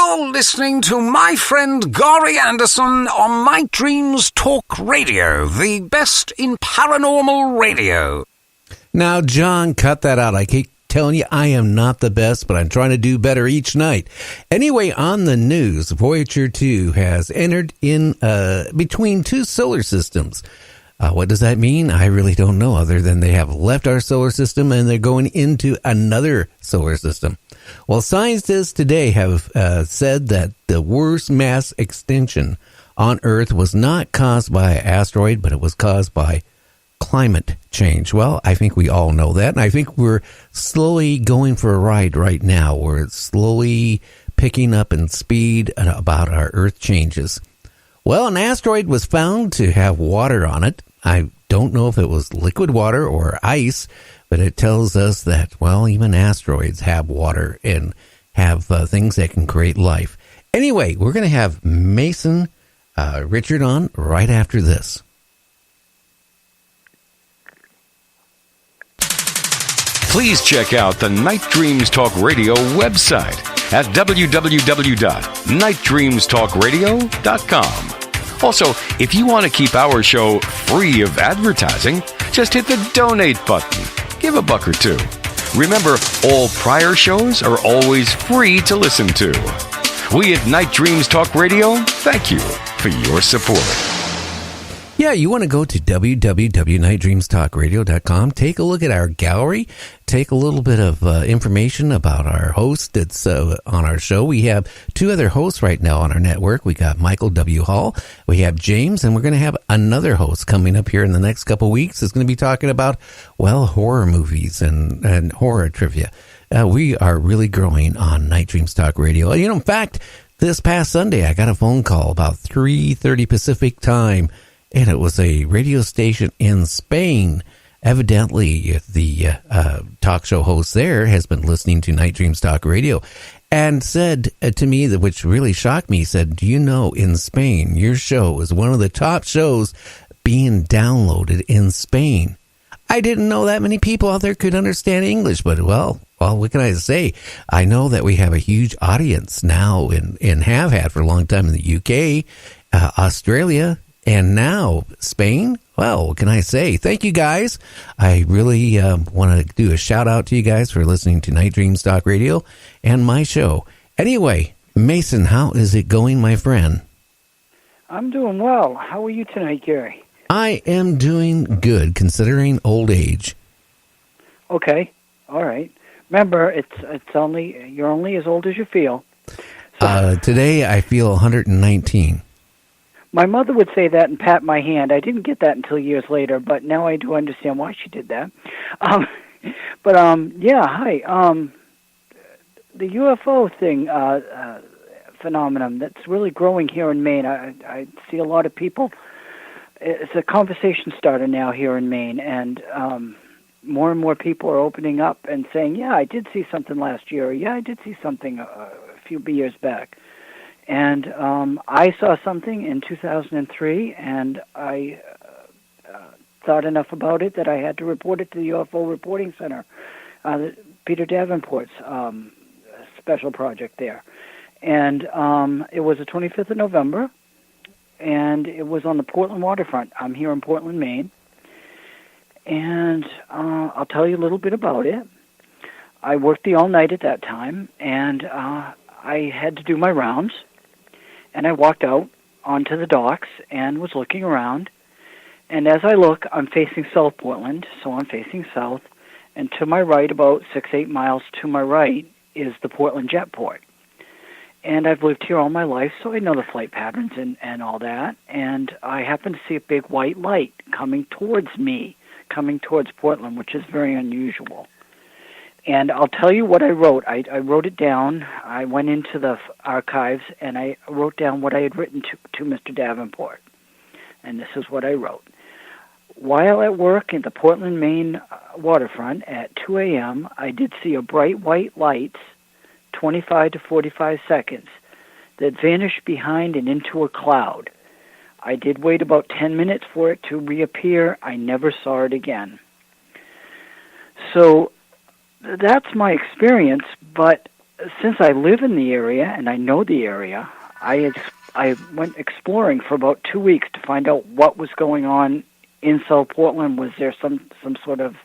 You're listening to my friend Gary Anderson on Night Dreams Talk Radio, the best in paranormal radio. Now, John, cut that out. I keep telling you I am not the best, but I'm trying to do better each night. Anyway, on the news, Voyager 2 has entered in between two solar systems. What does that mean? I really don't know, other than they have left our solar system and they're going into another solar system. Well, scientists today have said that the worst mass extinction on Earth was not caused by an asteroid, but it was caused by climate change. Well, I think we all know that, and I think we're slowly going for a ride right now. We're slowly picking up in speed about our Earth changes. Well, an asteroid was found to have water on it. I don't know if it was liquid water or ice, but it tells us that, well, even asteroids have water and have things that can create life. Anyway, we're going to have Mason Richard on right after this. Please check out the Night Dreams Talk Radio website at www.nightdreamstalkradio.com. Also, if you want to keep our show free of advertising, just hit the donate button. Give $1 or $2. Remember, all prior shows are always free to listen to. We at Night Dreams Talk Radio thank you for your support. Yeah, you want to go to www.nightdreamstalkradio.com, take a look at our gallery, take a little bit of information about our host that's on our show. We have two other hosts right now on our network. We got Michael W. Hall, we have James, and we're going to have another host coming up here in the next couple of weeks. It's going to be talking about, well, horror movies and horror trivia. We are really growing on Night Dreams Talk Radio. You know, in fact, this past Sunday, I got a phone call about 3:30 Pacific time, and it was a radio station in Spain. Evidently, the talk show host there has been listening to Night Dreams Talk Radio and said to me, that which really shocked me, said, do you know, in Spain, your show is one of the top shows being downloaded in Spain. I didn't know that many people out there could understand English, but well, what can I say? I know that we have a huge audience now and have had for a long time in the UK, Australia, and now Spain. Well, what can I say? Thank you, guys. I really want to do a shout out to you guys for listening to Night Dreams Talk Radio and my show. Anyway, Mason, how is it going, my friend? I'm doing well. How are you tonight, Gary? I am doing good, considering old age. Okay, all right. Remember, you're only as old as you feel. So, today I feel 119. My mother would say that and pat my hand. I didn't get that until years later, but now I do understand why she did that. Yeah, hi. The UFO thing, phenomenon that's really growing here in Maine. I see a lot of people. It's a conversation starter now here in Maine, and more and more people are opening up and saying, yeah, I did see something last year, or yeah, I did see something a few years back. And I saw something in 2003, and I thought enough about it that I had to report it to the UFO Reporting Center, Peter Davenport's special project there. And it was the 25th of November, and it was on the Portland waterfront. I'm here in Portland, Maine. And I'll tell you a little bit about it. I worked the all-night at that time, and I had to do my rounds. And I walked out onto the docks and was looking around. And as I look, I'm facing South Portland, so I'm facing south. And to my right, about 6-8 miles to my right, is the Portland Jetport. And I've lived here all my life, so I know the flight patterns and all that. And I happened to see a big white light coming towards me, coming towards Portland, which is very unusual. And I'll tell you what I wrote. I wrote it down. I went into the archives, and I wrote down what I had written to Mr. Davenport. And this is what I wrote. While at work in the Portland, Maine waterfront at 2 a.m., I did see a bright white light, 25 to 45 seconds, that vanished behind and into a cloud. I did wait about 10 minutes for it to reappear. I never saw it again. So that's my experience, but since I live in the area and I know the area, I went exploring for about 2 weeks to find out what was going on in South Portland. Was there some sort of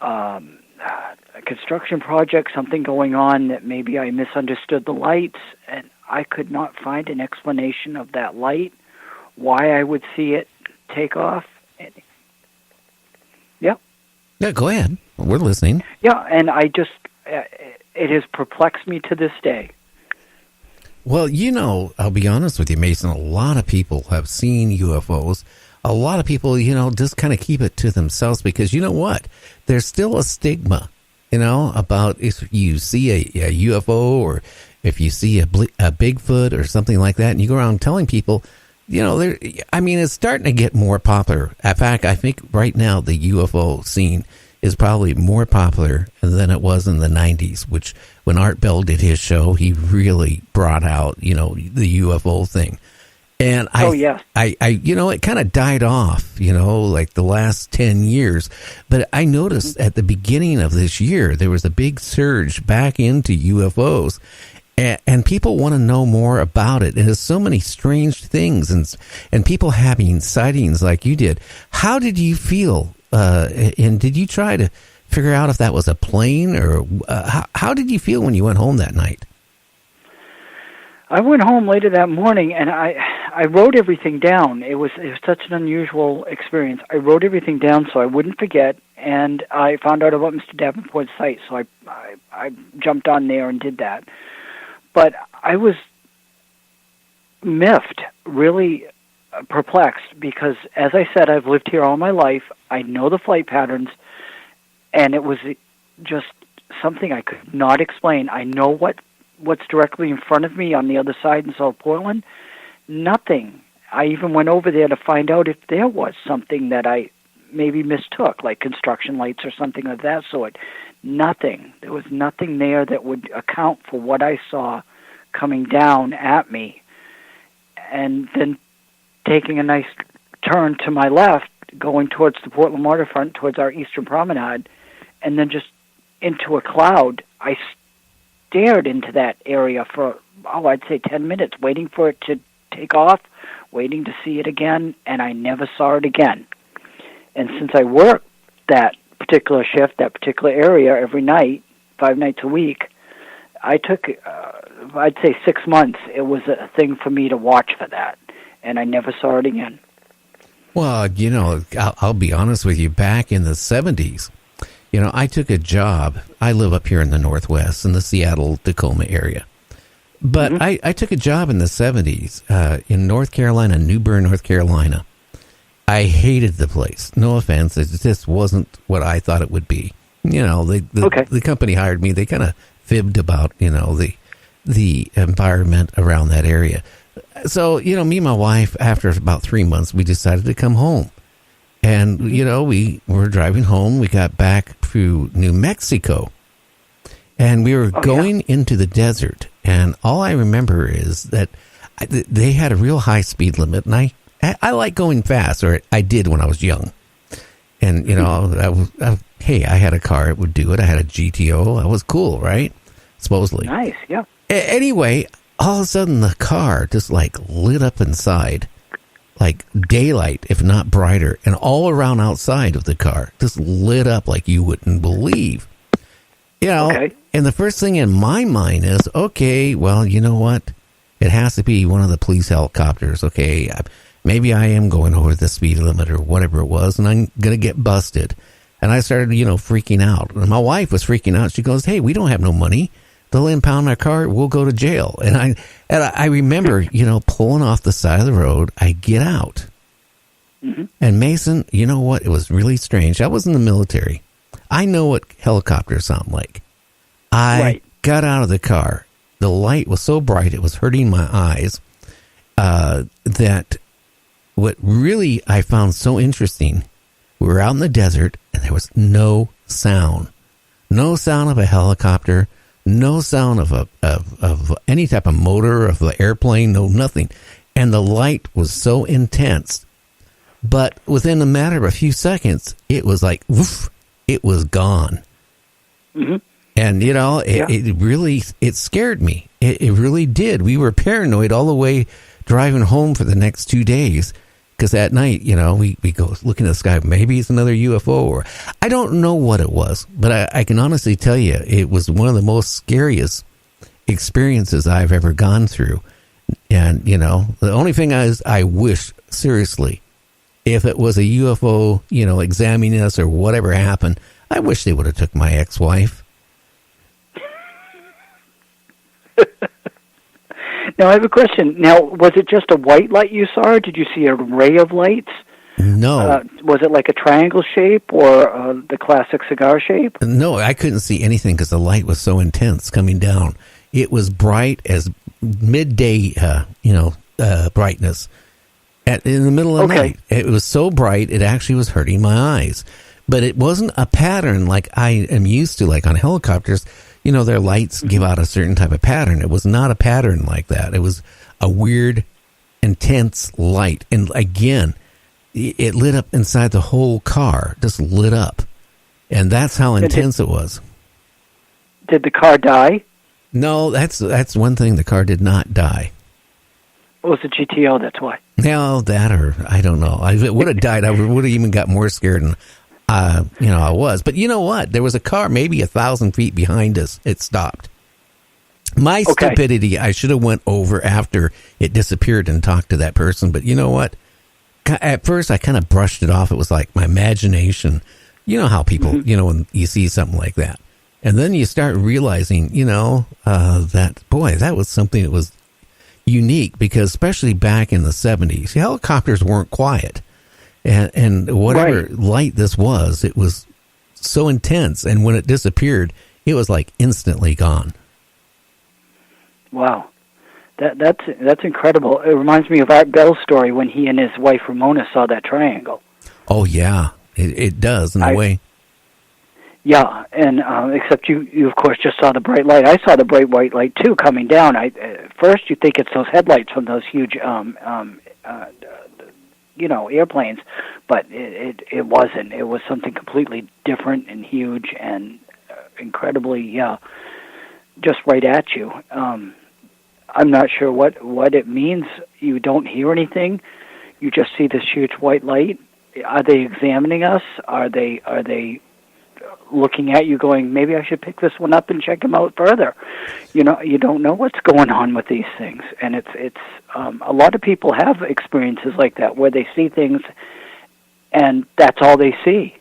a construction project, something going on that maybe I misunderstood the lights, and I could not find an explanation of that light, why I would see it take off. Yeah, go ahead. We're listening. Yeah, and I just, it has perplexed me to this day. Well, I'll be honest with you, Mason, a lot of people have seen UFOs. A lot of people, just kind of keep it to themselves because you know what? There's still a stigma, about if you see a UFO or if you see a Bigfoot or something like that, and you go around telling people, it's starting to get more popular. In fact, I think right now the UFO scene is probably more popular than it was in the 90s, which when Art Bell did his show, he really brought out, the UFO thing. And it kind of died off, like the last 10 years. But I noticed at the beginning of this year, there was a big surge back into UFOs. And people want to know more about it. And there's so many strange things and people having sightings like you did. How did you feel? And did you try to figure out if that was a plane or how did you feel when you went home that night? I went home later that morning and I wrote everything down. It was such an unusual experience. I wrote everything down so I wouldn't forget, and I found out about Mr. Davenport's site, so I jumped on there and did that. But I was miffed, really perplexed, because, as I said, I've lived here all my life. I know the flight patterns, and it was just something I could not explain. I know what's directly in front of me on the other side in South Portland. Nothing. I even went over there to find out if there was something that I maybe mistook, like construction lights or something of that sort. Nothing. There was nothing there that would account for what I saw coming down at me. And then taking a nice turn to my left, going towards the Portland waterfront, towards our eastern promenade, and then just into a cloud. I stared into that area for, I'd say 10 minutes, waiting for it to take off, waiting to see it again, and I never saw it again. And since I worked that particular shift, that particular area every night, 5 nights a week, I took, I'd say 6 months, it was a thing for me to watch for that, and I never saw it again. Well, I'll be honest with you, back in the 70s, I took a job. I live up here in the Northwest, in the Seattle-Tacoma area. But I took a job in the 70s in North Carolina, New Bern, North Carolina. I hated the place. No offense. It just wasn't what I thought it would be. The company hired me. They kind of fibbed about, the environment around that area. So, me and my wife, after about 3 months, we decided to come home. And, we were driving home. We got back to New Mexico. And we were going into the desert. And all I remember is that they had a real high speed limit. And I like going fast, or I did when I was young. And, I had a car. It would do it. I had a GTO. I was cool, right? Supposedly. Nice, yeah. Anyway, all of a sudden the car just lit up inside. Like daylight, if not brighter, and all around outside of the car just lit up like you wouldn't believe. And the first thing in my mind is, okay, well, you know what? It has to be one of the police helicopters. Okay, maybe I am going over the speed limit or whatever it was, and I'm going to get busted. And I started, freaking out. And my wife was freaking out. She goes, hey, we don't have no money. They'll impound our car. We'll go to jail. And I remember, pulling off the side of the road. I get out. Mm-hmm. And Mason, you know what? It was really strange. I was in the military. I know what helicopters sound like. I got out of the car. The light was so bright, it was hurting my eyes. That what really I found so interesting, we were out in the desert and there was no sound. No sound of a helicopter. No sound of any type of motor of the airplane, no nothing. And the light was so intense. But within a matter of a few seconds, it was like, woof, it was gone. Mm-hmm. And, it really, it scared me. It really did. We were paranoid all the way driving home for the next 2 days. Because at night, we go look in the sky. Maybe it's another UFO, or I don't know what it was. But I can honestly tell you, it was one of the most scariest experiences I've ever gone through. And, the only thing is, I wish, seriously, if it was a UFO, examining us or whatever happened, I wish they would have took my ex-wife. Now, I have a question. Now, was it just a white light you saw, or did you see an array of lights? No. Was it like a triangle shape or the classic cigar shape? No, I couldn't see anything because the light was so intense coming down. It was bright as midday, brightness in the middle of the night. It was so bright, it actually was hurting my eyes. But it wasn't a pattern like I am used to, like on helicopters. Their lights give out a certain type of pattern. It was not a pattern like that. It was a weird, intense light. And again, it lit up inside the whole car, just lit up. And that's how intense it was. Did the car die? No, that's one thing. The car did not die. It was a GTO, that's why. No, that or I don't know. If it would have died, I would have even got more scared than I was. But you know what? There was a car maybe 1,000 feet behind us. It stopped. My stupidity, I should have went over after it disappeared and talked to that person. But you know what? At first, I kind of brushed it off. It was like my imagination. You know how people, when you see something like that. And then you start realizing, that, boy, that was something that was unique because especially back in the 70s, helicopters weren't quiet. And whatever light this was, it was so intense. And when it disappeared, it was like instantly gone. Wow. That's incredible. It reminds me of Art Bell's story when he and his wife Ramona saw that triangle. Oh, yeah. It does in a way. Yeah, and except you of course just saw the bright light. I saw the bright white light too coming down. First you think it's those headlights from those huge airplanes, but it wasn't. It was something completely different and huge and incredibly just right at you. I'm not sure what it means. You don't hear anything. You just see this huge white light. Are they examining us? Are they looking at you going, maybe I should pick this one up and check them out further? You don't know what's going on with these things. And it's a lot of people have experiences like that where they see things and that's all they see.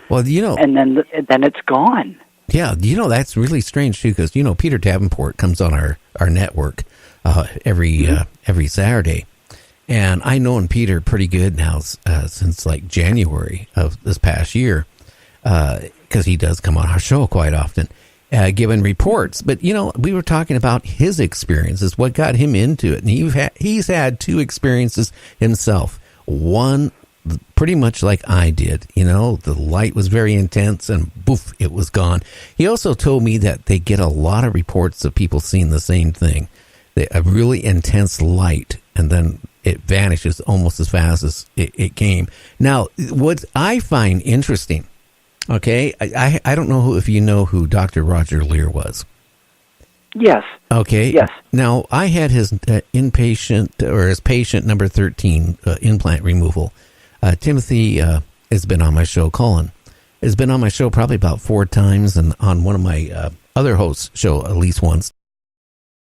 Well, and then it's gone. Yeah, that's really strange too, because Peter Davenport comes on our network every Saturday, and I known Peter pretty good now since like January of this past year, because he does come on our show quite often, giving reports. But we were talking about his experiences, what got him into it, and he's had two experiences himself. One, pretty much like I did, the light was very intense and boof, it was gone. He also told me that they get a lot of reports of people seeing the same thing, a really intense light, and then it vanishes almost as fast as it came. Now, what I find interesting, okay, I don't know if you know who Dr. Roger Leir was. Yes. Okay. Yes. Now, I had his inpatient or his patient number 13 implant removal. Timothy has been on my show. Colin has been on my show probably about 4 times, and on one of my other hosts' show at least once.